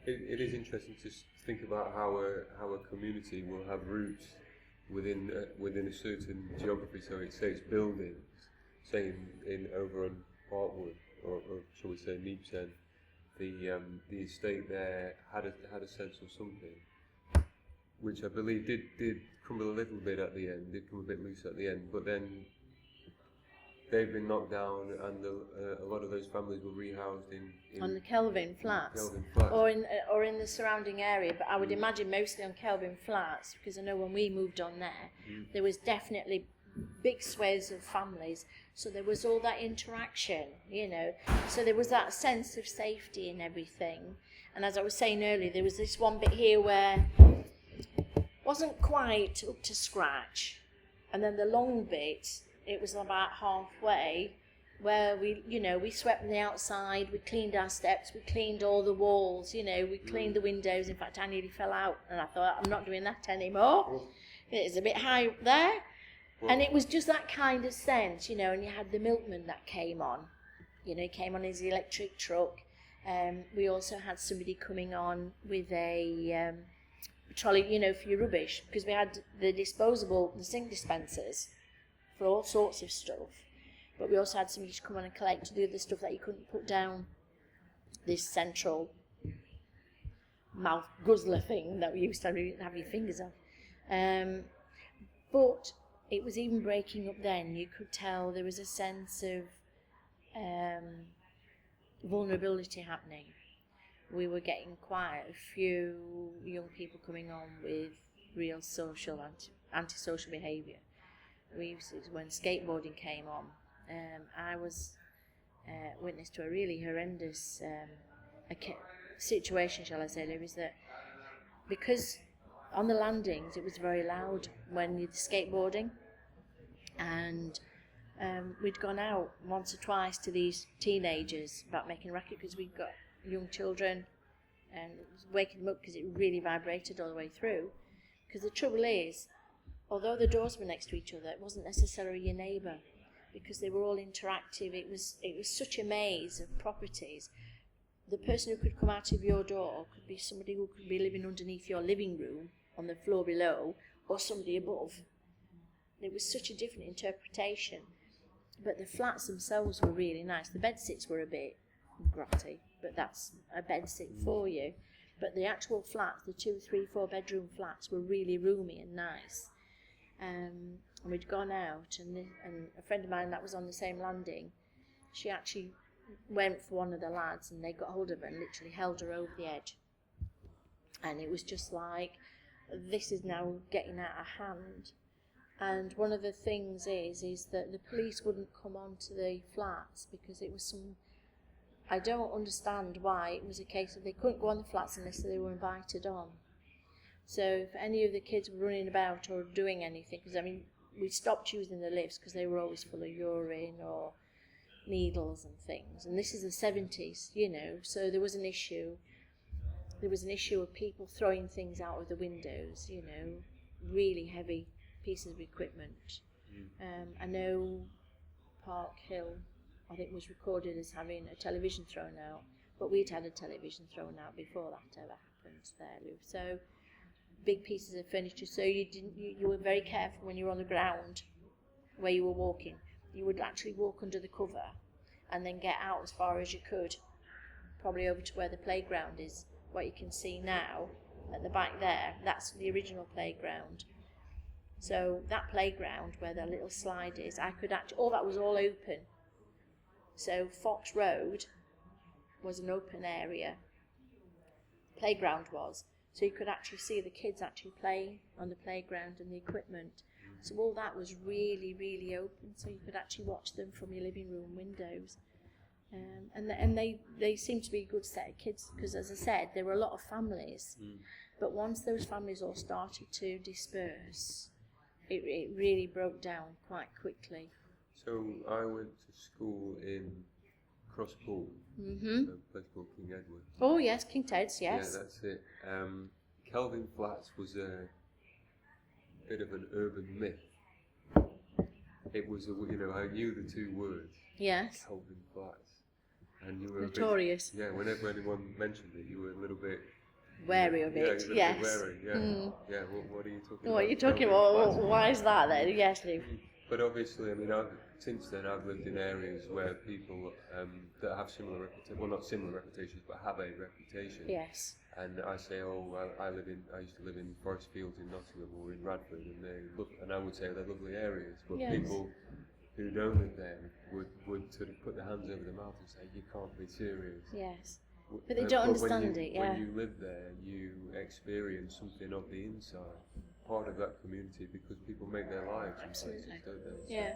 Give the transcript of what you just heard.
it is interesting to think about how a community will have roots within a certain geography. So it's buildings, say in over on Parkwood, or shall we say Neepsend, the estate there had a sense of something, which I believe did crumble a little bit at the end, did come a bit loose at the end, but then they've been knocked down, and a lot of those families were rehoused in on the Kelvin Flats, Flats. or in the surrounding area. But I would imagine mostly on Kelvin Flats, because I know when we moved on there was definitely big swathes of families. So there was all that interaction, So there was that sense of safety in everything. And as I was saying earlier, there was this one bit here where wasn't quite up to scratch, and then the long bit, it was about halfway, where we swept the outside, we cleaned our steps, we cleaned all the walls, we cleaned the windows. In fact, I nearly fell out, and I thought, I'm not doing that anymore. It's a bit high up there. And it was just that kind of sense, and you had the milkman that came on, he came on his electric truck. We also had somebody coming on with a trolley, for your rubbish, because we had the sink dispensers for all sorts of stuff. But we also had somebody to come on and collect the other stuff that you couldn't put down this central mouth guzzler thing that we used to have your fingers on. But it was even breaking up then. You could tell there was a sense of vulnerability happening. We were getting quite a few young people coming on with real antisocial behaviour. When skateboarding came on, I was witness to a really horrendous situation, shall I say. There was that, because on the landings it was very loud when you're skateboarding, and we'd gone out once or twice to these teenagers about making a racket, because we'd got young children, and it was waking them up because it really vibrated all the way through. Because the trouble is, although the doors were next to each other, it wasn't necessarily your neighbour, because they were all interactive. It was such a maze of properties. The person who could come out of your door could be somebody who could be living underneath your living room on the floor below, or somebody above. It was such a different interpretation. But the flats themselves were really nice. The bedsits were a bit grotty, but that's a bedsit for you. But the actual flats, the 2, 3, 4 bedroom flats, were really roomy and nice. And we'd gone out, and a friend of mine that was on the same landing, she actually went for one of the lads, and they got hold of her and literally held her over the edge. And it was just like, this is now getting out of hand. And one of the things is that the police wouldn't come onto the flats, because it was I don't understand why it was a case of they couldn't go on the flats unless they were invited on. So if any of the kids were running about or doing anything, because we stopped using the lifts because they were always full of urine or needles and things. And this is the 70s, so there was an issue. There was an issue of people throwing things out of the windows, really heavy pieces of equipment. I know Park Hill, I think, was recorded as having a television thrown out, but we'd had a television thrown out before that ever happened there, Lou. So big pieces of furniture. So you were very careful when you were on the ground where you were walking. You would actually walk under the cover and then get out as far as you could, probably over to where the playground is. What you can see now at the back there, that's the original playground. So that playground where the little slide is, all that was all open. So Fox Road was an open area, playground was, so you could actually see the kids actually playing on the playground and the equipment. So all that was really, really open, so you could actually watch them from your living room windows. And they seemed to be a good set of kids, because, as I said, there were a lot of families. But once those families all started to disperse, it really broke down quite quickly. So I went to school in Crosspool, a place called King Edward. Oh yes, King Ted's, yes. Yeah, that's it. Kelvin Flats was a bit of an urban myth. It was, I knew the two words. Yes. Kelvin Flats. and you were Notorious. A bit, yeah, whenever anyone mentioned it, you were a little bit Wary of yeah, it. a little Yes. bit wary. Yeah, yeah. What are you talking about? What are you talking Kelvin about? Flats? Why is that then? Yes, Luke. But obviously, I mean, since then I've lived in areas where people that have similar reputations, well, not similar reputations, but have a reputation. Yes. And I say, oh, I used to live in Forest Fields in Nottingham or in Radford, and I would say they're lovely areas, but Yes. people who don't live there would sort of put their hands over their mouth and say, you can't be serious. Yes. But they don't understand it, yeah. When you live there, you experience something of the inside, part of that community, because people make their lives in places, don't they? Yeah.